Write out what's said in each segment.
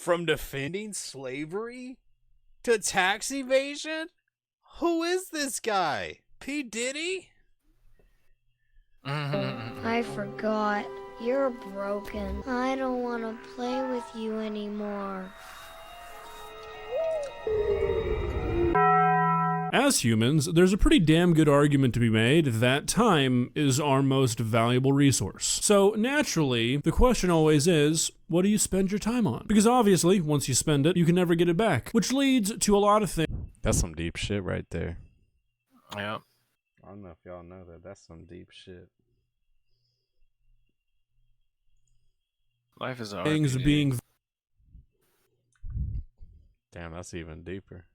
From defending slavery to tax evasion? Who is this guy? P. Diddy? I forgot. You're broken. I don't want to play with you anymore. As humans, there's a pretty damn good argument to be made that time is our most valuable resource. So naturally, the question always is, what do you spend your time on? Because obviously, once you spend it, you can never get it back, which leads to a lot of things. That's some deep shit right there. Yeah. I don't know if y'all know that. That's some deep shit. Life is a Things RPG. being Damn, that's even deeper.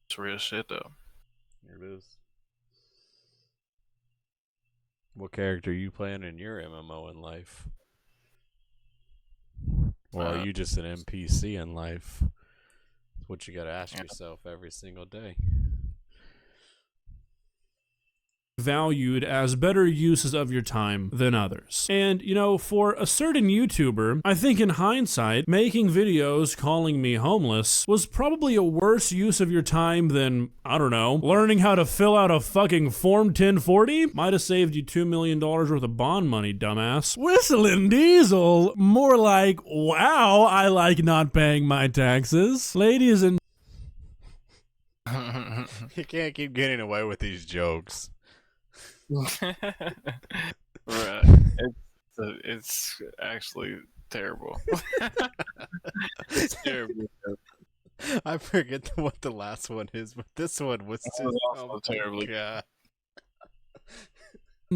It's real shit though. It is. What character are you playing in your MMO in life? Or are you just an NPC in life? That's what you gotta ask yourself every single day. valued as better uses of your time than others. And, you know, for a certain YouTuber, I think in hindsight, making videos calling me homeless was probably a worse use of your time than, I don't know, learning how to fill out a fucking Form 1040? Might have saved you $2 million worth of bond money, dumbass. Whistlin Diesel, more like, wow, I like not paying my taxes. Ladies and You can't keep getting away with these jokes. Right. It's actually terrible. It's terrible. I forget what the last one is, but this one was just also terribly. God.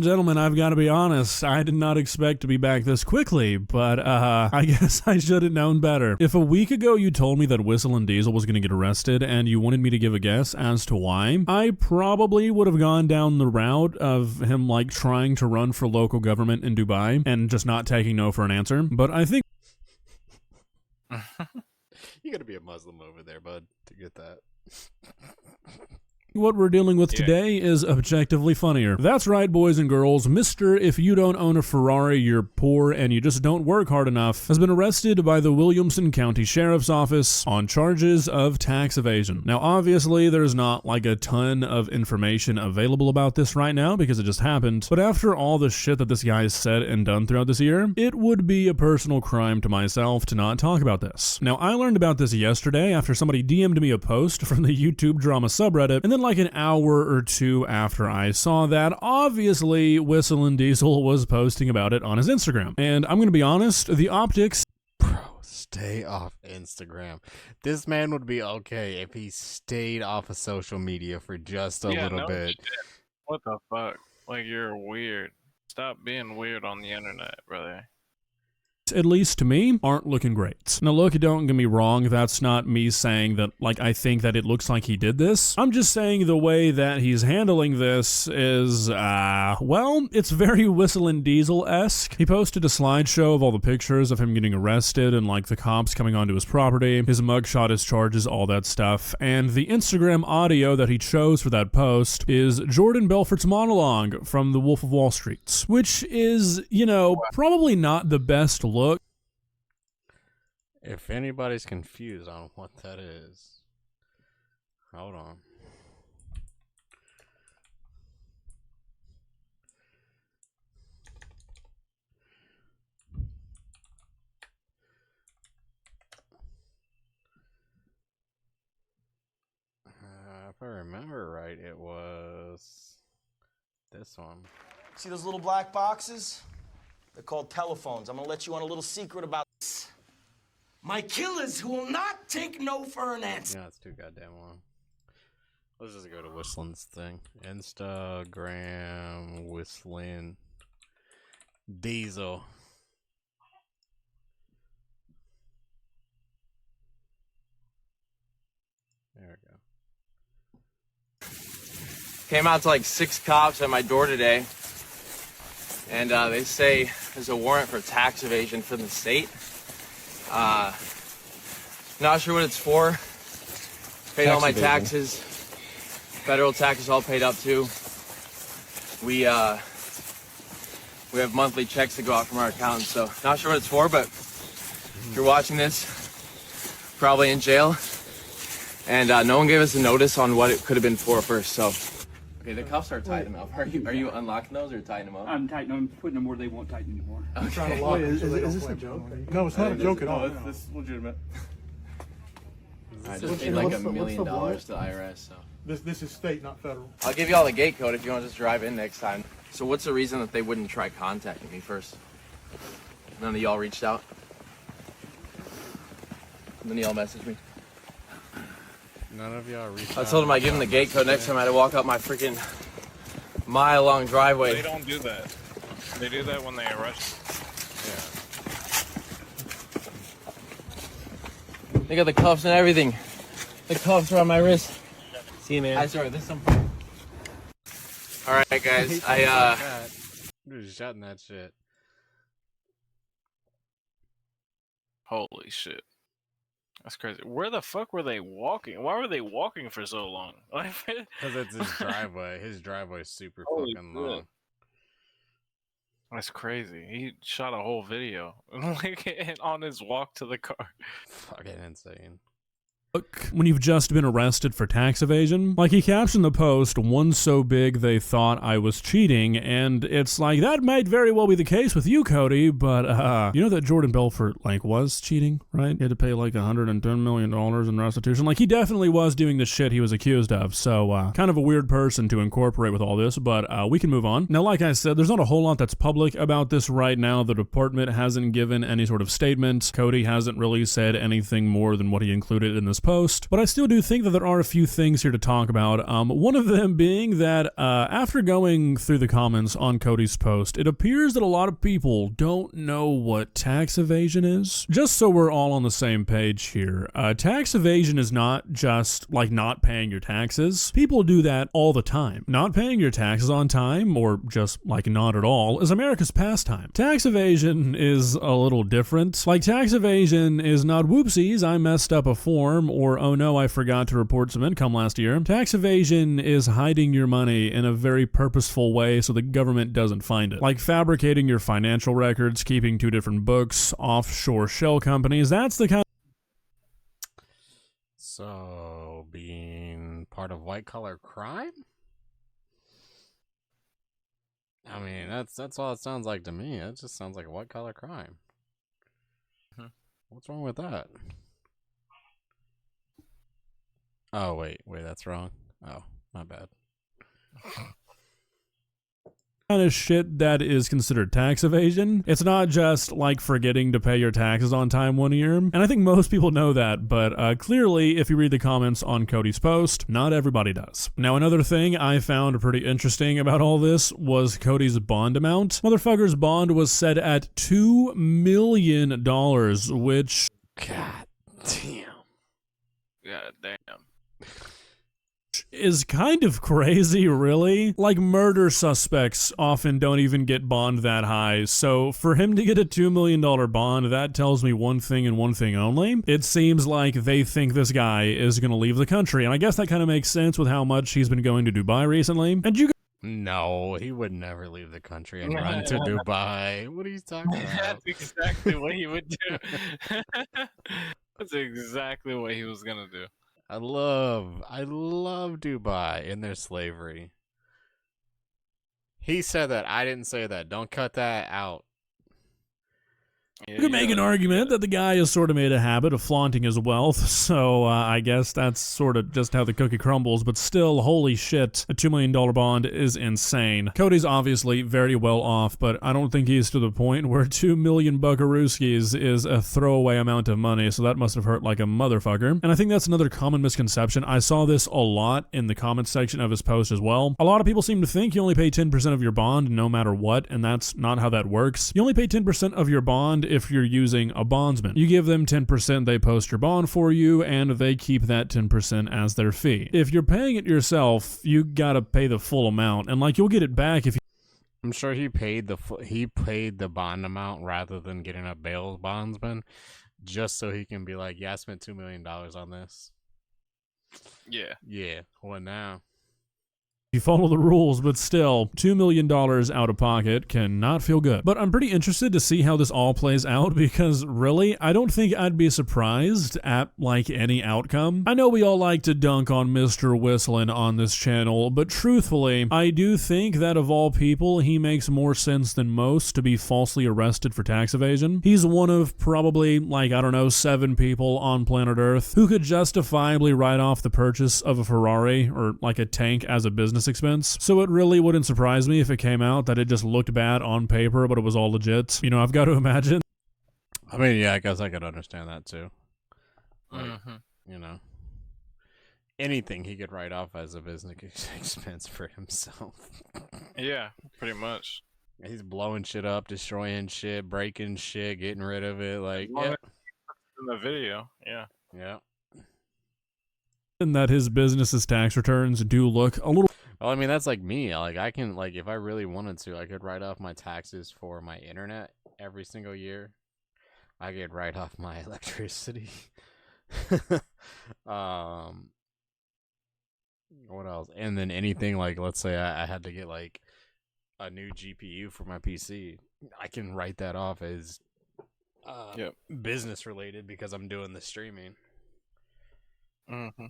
gentlemen, I've got to be honest, I did not expect to be back this quickly, but I guess I should have known better. If a week ago you told me that Whistlin Diesel was going to get arrested and you wanted me to give a guess as to why, I probably would have gone down the route of him like trying to run for local government in Dubai and just not taking no for an answer. But I think You gotta be a Muslim over there, bud, to get that. what we're dealing with today is objectively funnier. That's right, boys and girls. Mr. If you don't own a Ferrari, you're poor and you just don't work hard enough has been arrested by the Williamson County Sheriff's Office on charges of tax evasion. Now, obviously, there's not like a ton of information available about this right now because it just happened, but after all the shit that this guy's said and done throughout this year, it would be a personal crime to myself to not talk about this. Now, I learned about this yesterday after somebody DM'd me a post from the YouTube drama subreddit, and then like an hour or two after I saw that, obviously Whistlin Diesel was posting about it on his Instagram. And I'm gonna be honest, the optics... Bro, stay off Instagram. This man would be okay if he stayed off of social media for just a little bit. Shit. What the fuck? Like, you're weird. Stop being weird on the internet, brother. at least to me, aren't looking great. Now look, don't get me wrong, that's not me saying that, like, I think that it looks like he did this. I'm just saying the way that he's handling this is, well, it's very Whistlin Diesel-esque. He posted a slideshow of all the pictures of him getting arrested and, like, the cops coming onto his property, his mugshot, his charges, all that stuff, and the Instagram audio that he chose for that post is Jordan Belfort's monologue from The Wolf of Wall Street, which is, you know, probably not the best look. If anybody's confused on what that is, hold on. If I remember right, it was this one. See those little black boxes? They're called telephones. I'm gonna let you on a little secret about this. My killers who will not take no for an answer. Yeah, it's too goddamn long. Let's just go to Whistlin's thing. Instagram, Whistlin Diesel. There we go. Came out to like 6 cops at my door today, and they say there's a warrant for tax evasion from the state. Not sure what it's for. Paid all my taxes. Federal taxes all paid up too. We have monthly checks that go out from our account, so not sure what it's for, but If you're watching this, probably in jail. And no one gave us a notice on what it could have been for first, so. Okay, the cuffs are tightened up. Are you unlocking those or tightening them up? I'm tightening them, putting them where they won't tighten anymore. Okay. Trying to lock is this a joke? No, it's not a joke at all. This is legitimate. I just paid like $1 million to the IRS, so. This is state, not federal. I'll give you all the gate code if you want to just drive in next time. So what's the reason that they wouldn't try contacting me first? None of y'all reached out? None of y'all messaged me? None of y'all reached I out. told them I'd give them the gate code next time I had to walk up my freaking mile-long driveway. They don't do that. They do that when they arrest Yeah. They got the cuffs and everything. The cuffs are on my wrist. See you, man. I swear, this is some. All right, guys. Dude, shutting that shit. Holy shit. That's crazy. Where the fuck were they walking? Why were they walking for so long? Because it's his driveway. His driveway is super Holy fucking shit. long. That's crazy. He shot a whole video like on his walk to the car. Fucking insane. Look, when you've just been arrested for tax evasion, like he captioned the post, one so big they thought I was cheating, and it's like, that might very well be the case with you, Cody, but, you know that Jordan Belfort, like, was cheating, right? He had to pay, like, $110 million in restitution. Like, he definitely was doing the shit he was accused of, so, kind of a weird person to incorporate with all this, but, we can move on. Now, like I said, there's not a whole lot that's public about this right now. The department hasn't given any sort of statement. Cody hasn't really said anything more than what he included in this post, but I still do think that there are a few things here to talk about. One of them being that after going through the comments on Cody's post, it appears that a lot of people don't know what tax evasion is. Just so we're all on the same page here, tax evasion is not just like not paying your taxes. People do that all the time. Not paying your taxes on time, or just like not at all, is America's pastime. Tax evasion is a little different. Like, tax evasion is not whoopsies, I messed up a form, or oh no, I forgot to report some income last year. Tax evasion is hiding your money in a very purposeful way so the government doesn't find it. Like fabricating your financial records, keeping two different books, offshore shell companies. That's the kind. So, being part of white collar crime? I mean, that's all it sounds like to me. It just sounds like a white collar crime. What's wrong with that? Oh, wait, that's wrong. Oh, my bad. Kind of shit that is considered tax evasion. It's not just like forgetting to pay your taxes on time one year, and I think most people know that, but clearly if you read the comments on Cody's post, not everybody does. Now, another thing I found pretty interesting about all this was Cody's bond amount. Motherfucker's bond was set at $2 million, which... God damn. God damn. is kind of crazy, really. Like, murder suspects often don't even get bond that high, so for him to get a $2 million bond, that tells me one thing and one thing only. It seems like they think this guy is gonna leave the country, and I guess that kind of makes sense with how much he's been going to Dubai recently. And you No, he would never leave the country and run to Dubai. What are you talking about? That's exactly what he would do. That's exactly what he was gonna do. I love Dubai and their slavery. He said that. I didn't say that. Don't cut that out. You could make an argument that the guy has sort of made a habit of flaunting his wealth, so I guess that's sort of just how the cookie crumbles, but still, holy shit, a $2 million bond is insane. Cody's obviously very well off, but I don't think he's to the point where 2 million buckarooskies is a throwaway amount of money, so that must have hurt like a motherfucker. And I think that's another common misconception. I saw this a lot in the comment section of his post as well. A lot of people seem to think you only pay 10% of your bond no matter what, and that's not how that works. You only pay 10% of your bond if you're using a bondsman. You give them 10%, they post your bond for you, and they keep that 10% as their fee. If you're paying it yourself, you gotta pay the full amount, and like, you'll get it back if you... I'm sure he paid the bond amount rather than getting a bail bondsman, just so he can be like, yeah, I spent $2 million on this. Yeah. Yeah. What now? You follow the rules, but still, $2 million out of pocket cannot feel good. But I'm pretty interested to see how this all plays out because really, I don't think I'd be surprised at like any outcome. I know we all like to dunk on Mr. Whistlin on this channel, but truthfully, I do think that of all people, he makes more sense than most to be falsely arrested for tax evasion. He's one of probably like, I don't know, 7 people on planet Earth who could justifiably write off the purchase of a Ferrari or like a tank as a business expense. So it really wouldn't surprise me if it came out that it just looked bad on paper, but it was all legit. You know, I've got to imagine. I mean, yeah, I guess I could understand that too. Like, Mm-hmm. you know, anything he could write off as a business expense for himself. Yeah, pretty much. He's blowing shit up, destroying shit, breaking shit, getting rid of it. Like, yeah. In the video, yeah. Yeah. And that his business's tax returns do look a little. Well, I mean, that's like me. Like, I can, like, if I really wanted to, I could write off my taxes for my internet every single year. I could write off my electricity. What else? And then anything, like, let's say I had to get, like, a new GPU for my PC. I can write that off as business related because I'm doing the streaming. Mm-hmm.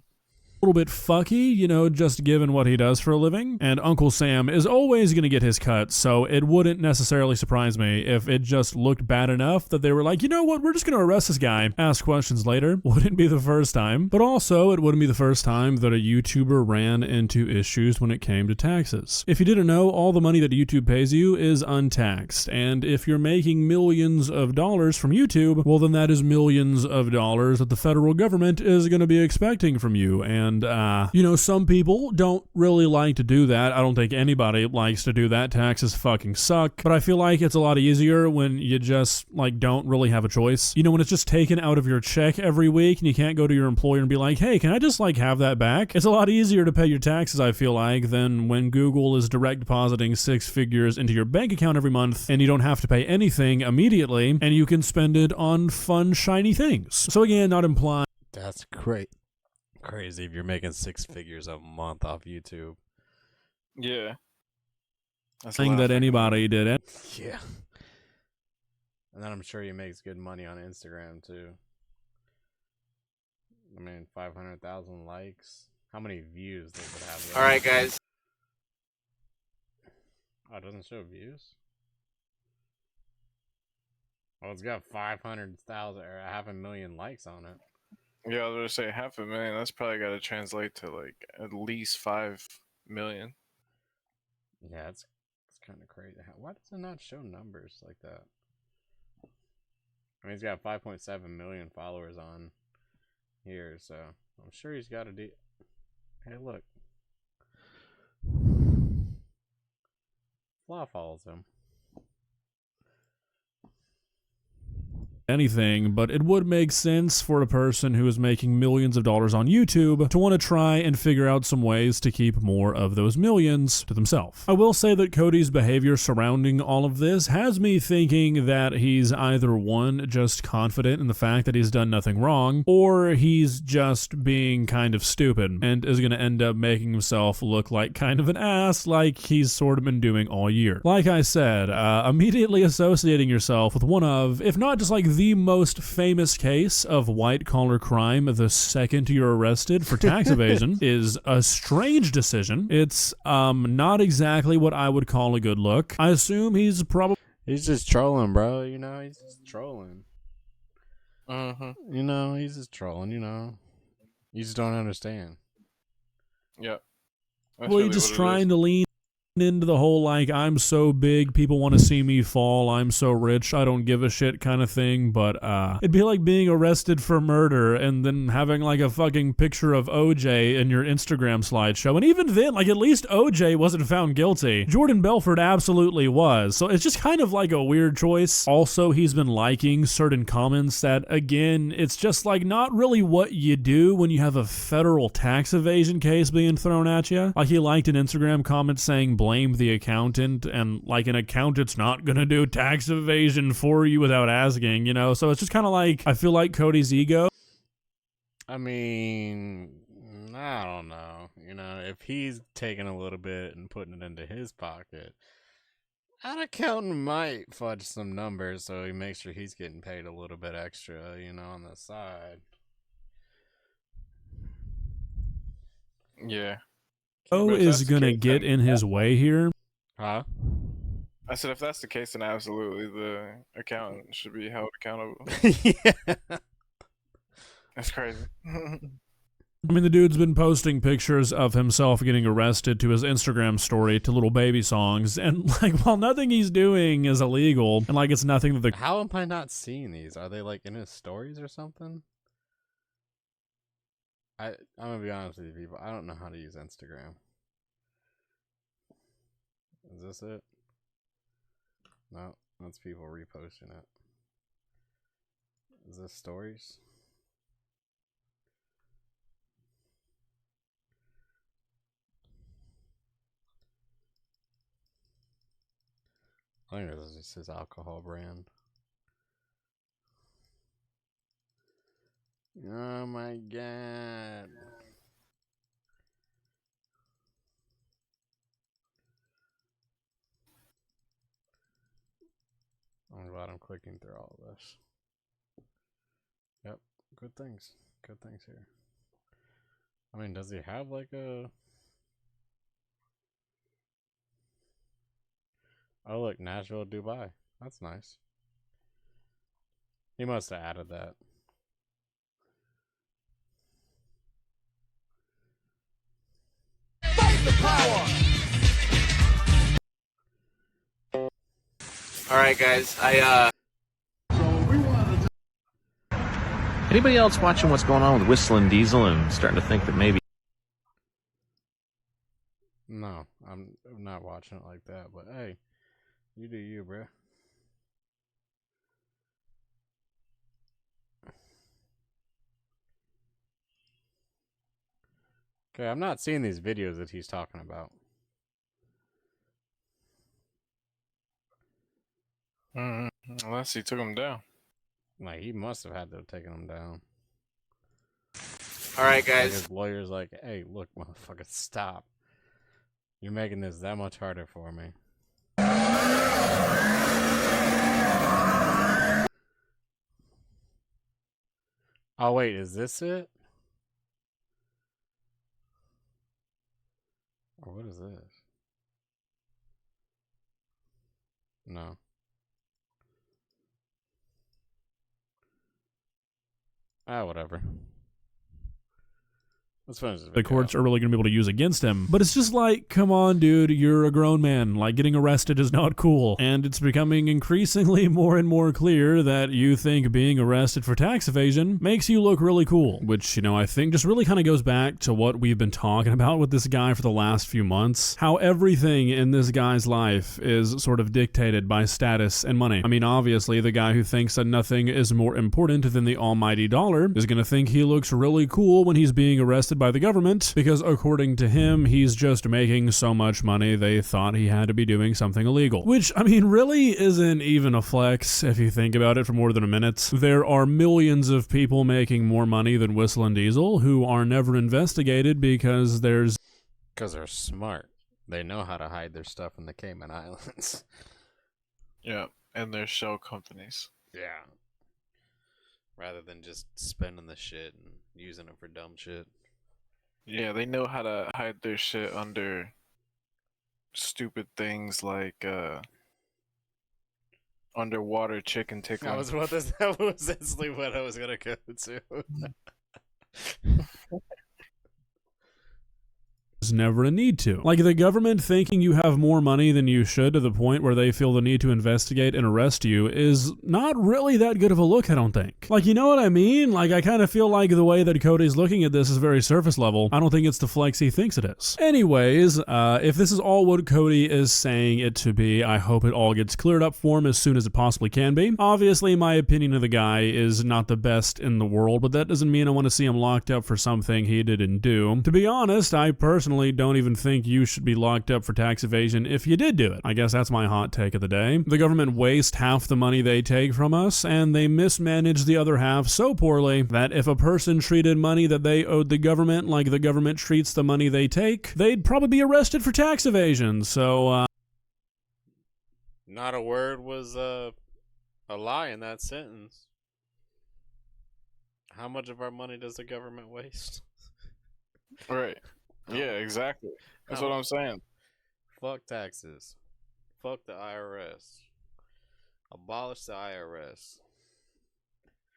Little bit fucky, you know, just given what he does for a living. And Uncle Sam is always going to get his cut, so it wouldn't necessarily surprise me if it just looked bad enough that they were like, you know what, we're just going to arrest this guy. Ask questions later. Wouldn't be the first time. But also, it wouldn't be the first time that a YouTuber ran into issues when it came to taxes. If you didn't know, all the money that YouTube pays you is untaxed. And if you're making millions of dollars from YouTube, well, then that is millions of dollars that the federal government is going to be expecting from you. And you know, some people don't really like to do that. I don't think anybody likes to do that. Taxes fucking suck. But I feel like it's a lot easier when you just, like, don't really have a choice. You know, when it's just taken out of your check every week and you can't go to your employer and be like, hey, can I just, like, have that back? It's a lot easier to pay your taxes, I feel like, than when Google is direct depositing 6 figures into your bank account every month and you don't have to pay anything immediately and you can spend it on fun, shiny things. So again, not implying. That's great. Crazy if you're making 6 figures a month off YouTube. Yeah. That's Saying that anybody did it. Yeah. And then I'm sure he makes good money on Instagram too. I mean, 500,000 likes. How many views does it have? All right, guys. Oh, it doesn't show views? Oh, it's got 500,000 or 500,000 likes on it. Yeah, I was gonna say 500,000. That's probably got to translate to like at least 5 million. Yeah, it's kind of crazy. Why does it not show numbers like that? I mean, he's got 5.7 million followers on here, so I'm sure he's got a deal. Hey, look. Flaw follows him. Anything, but it would make sense for a person who is making millions of dollars on YouTube to want to try and figure out some ways to keep more of those millions to themselves. I will say that Cody's behavior surrounding all of this has me thinking that he's either one, just confident in the fact that he's done nothing wrong, or he's just being kind of stupid and is going to end up making himself look like kind of an ass like he's sort of been doing all year. Like I said, immediately associating yourself with one of, if not just like the most famous case of white-collar crime the second you're arrested for tax evasion is a strange decision. It's not exactly what I would call a good look. I assume he's probably... He's just trolling, bro. You know, he's just trolling. Mm-hmm. You know, he's just trolling, you know. You just don't understand. Yep. Well, you're just trying to lean into the whole, like, I'm so big, people want to see me fall, I'm so rich, I don't give a shit kind of thing, but it'd be like being arrested for murder and then having, like, a fucking picture of OJ in your Instagram slideshow, and even then, like, at least OJ wasn't found guilty. Jordan Belfort absolutely was, so it's just kind of like a weird choice. Also, he's been liking certain comments that, again, it's just, like, not really what you do when you have a federal tax evasion case being thrown at you. Like, he liked an Instagram comment saying, blame the accountant, and like an accountant's not gonna do tax evasion for you without asking, you know? So it's just kind of like, I feel like Cody's ego. I mean, I don't know. You know, if he's taking a little bit and putting it into his pocket, an accountant might fudge some numbers so he makes sure he's getting paid a little bit extra, you know, on the side. Yeah. Joe But if that's is the gonna case, get then- in his way here. Huh? I said if that's the case, then absolutely the accountant should be held accountable. Yeah. That's crazy. I mean, the dude's been posting pictures of himself getting arrested to his Instagram story to little baby songs, and like, while nothing he's doing is illegal, and like it's nothing that the How am I not seeing these? Are they like in his stories or something? I'm gonna be honest with you people, I don't know how to use Instagram. Is this it? No, that's people reposting it. Is this stories? I think this is just his alcohol brand. Oh my god. I'm glad I'm clicking through all of this. Yep, good things. Good things here. I mean, does he have like a... Oh look, Nashville, Dubai. That's nice. He must have added that. Alright, guys, Anybody else watching what's going on with Whistlin Diesel and starting to think that maybe No, I'm not watching it like that, but hey, you do you, bruh. Okay, I'm not seeing these videos that he's talking about. Unless he took him down. Like, he must have had to have taken them down. alright, Like, guys. his lawyer's like, hey, look, motherfucker, stop. You're making this that much harder for me. Oh, wait, is this it? Or what is this? No. Ah, whatever. Let's finish this the video courts out. are really going to be able to use against him. But it's just like, come on, dude, you're a grown man. Like, getting arrested is not cool. And it's becoming increasingly more and more clear that you think being arrested for tax evasion makes you look really cool. Which, you know, I think just really kind of goes back to what we've been talking about with this guy for the last few months. How everything in this guy's life is sort of dictated by status and money. I mean, obviously, the guy who thinks that nothing is more important than the almighty dollar is going to think he looks really cool when he's being arrested by the government, because according to him, he's just making so much money they thought he had to be doing something illegal. Which, I mean, really isn't even a flex if you think about it for more than a minute. There are millions of people making more money than Whistlin Diesel who are never investigated because there's... Because they're smart. They know how to hide their stuff in the Cayman Islands. Yeah, and their shell companies. Yeah. Rather than just spending the shit and using it for dumb shit. Yeah, they know how to hide their shit under stupid things like underwater chicken tickling. That was instantly what I was gonna go to. never a need to. Like the government thinking you have more money than you should to the point where they feel the need to investigate and arrest you is not really that good of a look, I don't think. Like, you know what I mean? Like, I kind of feel like the way that Cody's looking at this is very surface level. I don't think it's the flex he thinks it is. Anyways, if this is all what Cody is saying it to be, I hope it all gets cleared up for him as soon as it possibly can be. Obviously, my opinion of the guy is not the best in the world, but that doesn't mean I want to see him locked up for something he didn't do. To be honest, I personally personally don't even think you should be locked up for tax evasion if you did do it. I guess that's my hot take of the day. The government wastes half the money they take from us, and they mismanage the other half so poorly that if a person treated money that they owed the government like the government treats the money they take, they'd probably be arrested for tax evasion. So, Not a word was a lie in that sentence. How much of our money does the government waste? Right. Yeah, exactly. That's what I'm saying. Fuck taxes. Fuck the IRS. Abolish the IRS.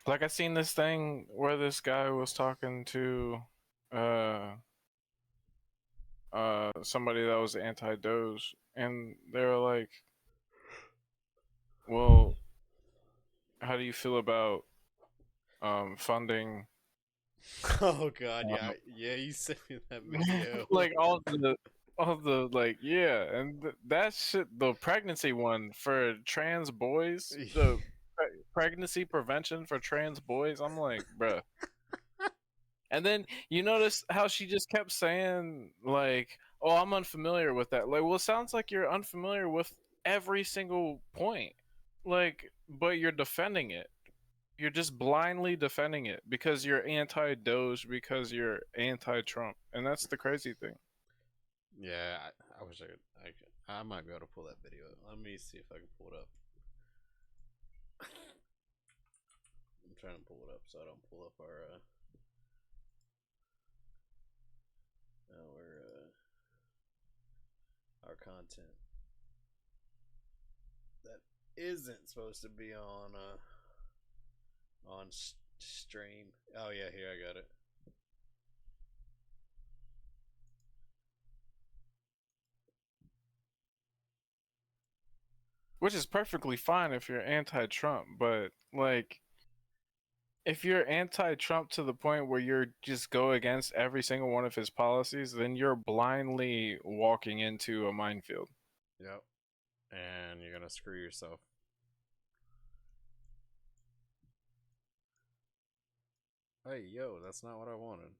Like, I seen this thing where this guy was talking to somebody that was anti-Doge, and they were like, well, how do you feel about funding Oh god, yeah, you sent me that video. like all the like, yeah, and that shit, the pregnancy one for trans boys, the pregnancy prevention for trans boys, I'm like, bruh. And then you notice how she just kept saying like, oh, I'm unfamiliar with that. Like, well, it sounds like you're unfamiliar with every single point, like, but you're defending it. You're just blindly defending it because you're anti-Doge, because you're anti-Trump, and that's the crazy thing. Yeah, I wish I might be able to pull that video up. Let me see if I can pull it up. I'm trying to pull it up so I don't pull up our content that isn't supposed to be on stream. Oh yeah, here I got it. Which is perfectly fine if you're anti-Trump, but like, if you're anti-Trump to the point where you're just go against every single one of his policies, then you're blindly walking into a minefield. Yep. And you're gonna screw yourself. Hey, yo, that's not what I wanted.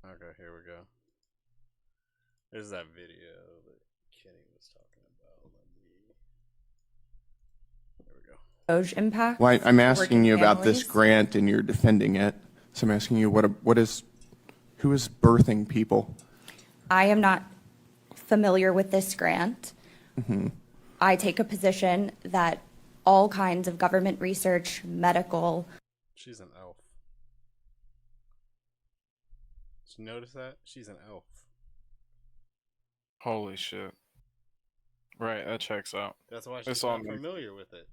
Okay, here we go. There's that video that Kenny was talking about. There we go. Doge impact. Well, I'm asking you about this families. grant and you're defending it. So I'm asking you, who is birthing people? I am not familiar with this grant. I take a position that all kinds of government research, medical. She's an elf. Did you notice that? She's an elf. Holy shit. Right, that checks out. That's why she's not familiar with it.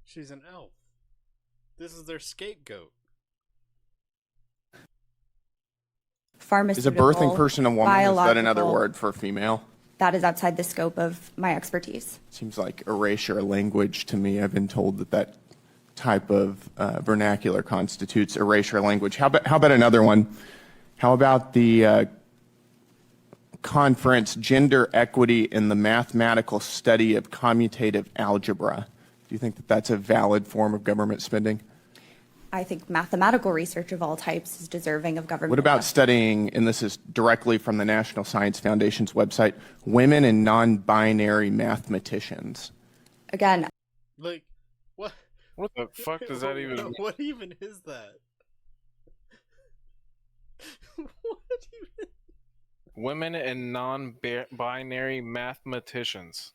She's an elf. This is their scapegoat. Is a Pharmaceutical, birthing person a woman? Is that another biological. word for female? That is outside the scope of my expertise. Seems like erasure language to me. I've been told that type of vernacular constitutes erasure language. How about another one? How about the conference, Gender Equity in the Mathematical Study of Commutative Algebra? Do you think that that's a valid form of government spending? I think mathematical research of all types is deserving of government. What about investment. studying, and this is directly from the National Science Foundation's website, women and non-binary mathematicians? Again, Like, what? What the fuck does that even mean? What even is that? What even? Women and non-binary mathematicians.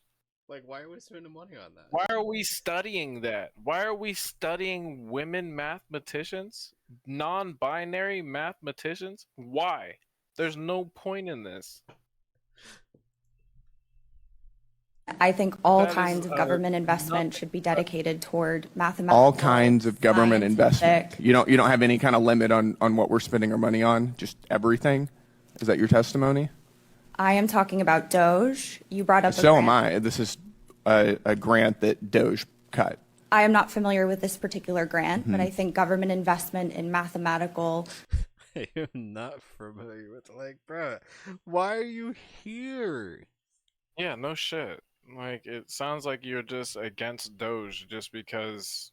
Like, why are we spending money on that? Why are we studying that? Why are we studying women mathematicians? Non-binary mathematicians? Why? There's no point in this. I think all That kinds is, of government investment nothing. should be dedicated toward mathematical. All kinds of government investment. scientific. You don't have any kind of limit on what we're spending our money on? Just everything? Is that your testimony? I am talking about Doge. You brought up. So am I. This is a grant that Doge cut. I am not familiar with this particular grant, but I think government investment in mathematical. I am not familiar with, like, bruh, why are you here? Yeah, no shit. Like, it sounds like you're just against Doge just because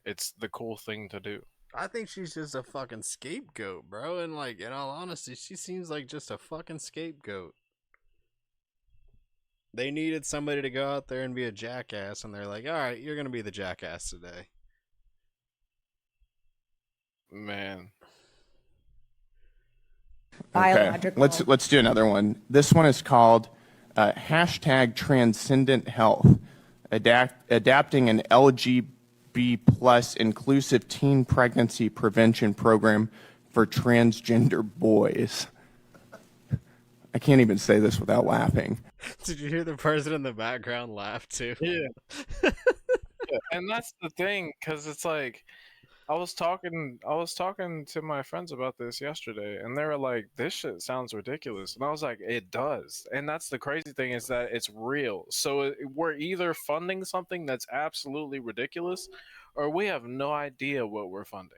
it's the cool thing to do. I think she's just a fucking scapegoat, bro. And like, in all honesty, she seems like just a fucking scapegoat. They needed somebody to go out there and be a jackass, and they're like, all right, you're gonna be the jackass today. Man. Biological. Okay. Let's do another one. This one is called hashtag Transcendent Health, adapting an LGB plus inclusive teen pregnancy prevention program for transgender boys. I can't even say this without laughing. Did you hear the person in the background laugh too? Yeah. Yeah. And that's the thing, because it's like, I was talking to my friends about this yesterday, and they were like, this shit sounds ridiculous. And I was like, it does. And that's the crazy thing, is that it's real. So we're either funding something that's absolutely ridiculous, or we have no idea what we're funding.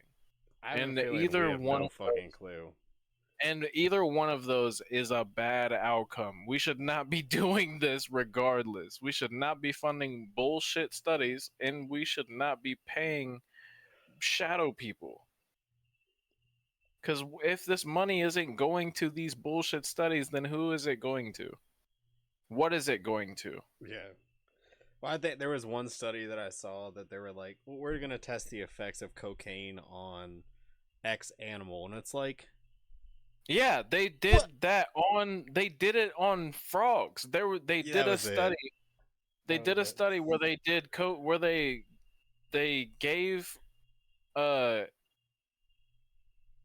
And either one, no fucking clue. And either one of those is a bad outcome. We should not be doing this regardless. We should not be funding bullshit studies, and we should not be paying shadow people. Because if this money isn't going to these bullshit studies, then who is it going to? What is it going to? Yeah. Well, I think there was one study that I saw that they were like, well, we're going to test the effects of cocaine on X animal. And it's like... Yeah, they did that on... They did it on frogs. They did a study. They did a study where they did... where they gave...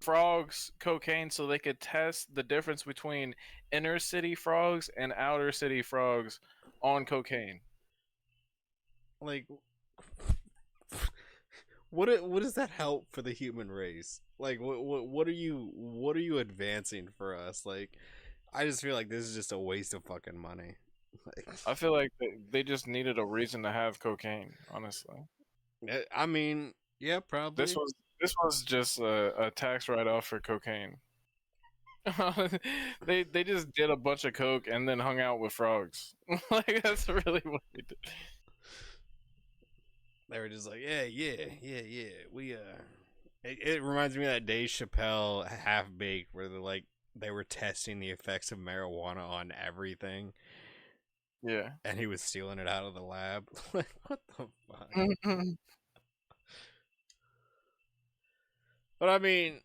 frogs cocaine so they could test the difference between inner city frogs and outer city frogs on cocaine. Like, what does that help for the human race? Like, what are you advancing for us? Like, I just feel like this is just a waste of fucking money. Like, I feel like they just needed a reason to have cocaine, honestly. I mean, yeah, probably. This was just a tax write-off for cocaine. They just did a bunch of coke and then hung out with frogs. Like, that's really what they did. They were just like, yeah. We it reminds me of that Dave Chappelle Half Baked where they were testing the effects of marijuana on everything. Yeah. And he was stealing it out of the lab. Like, what the fuck? But I mean,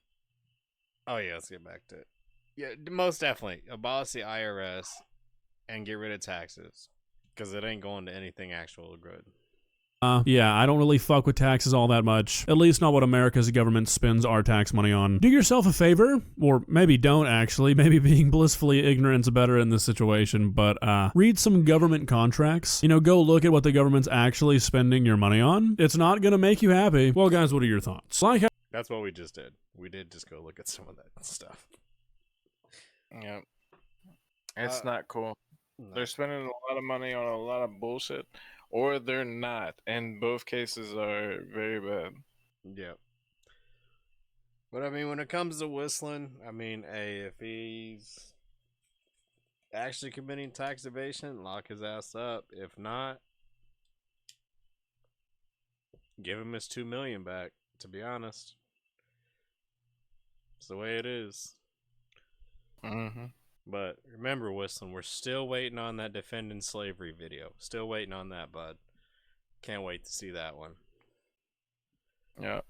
oh yeah, let's get back to it. Yeah, most definitely abolish the IRS and get rid of taxes, because it ain't going to anything actual good. Yeah, I don't really fuck with taxes all that much. At least not what America's government spends our tax money on. Do yourself a favor, or maybe don't actually. Maybe being blissfully ignorant's better in this situation, but read some government contracts. You know, go look at what the government's actually spending your money on. It's not gonna make you happy. Well, guys, what are your thoughts? That's what we just did. We did just go look at some of that stuff. Yeah. It's not cool. No. They're spending a lot of money on a lot of bullshit, or they're not. And both cases are very bad. Yeah. But I mean, when it comes to Whistlin, I mean, hey, if he's actually committing tax evasion, lock his ass up. If not, give him his $2 million back, to be honest. It's the way it is. Mm-hmm. But remember, Whistlin, we're still waiting on that defending slavery video. Still waiting on that, bud. Can't wait to see that one. Yeah.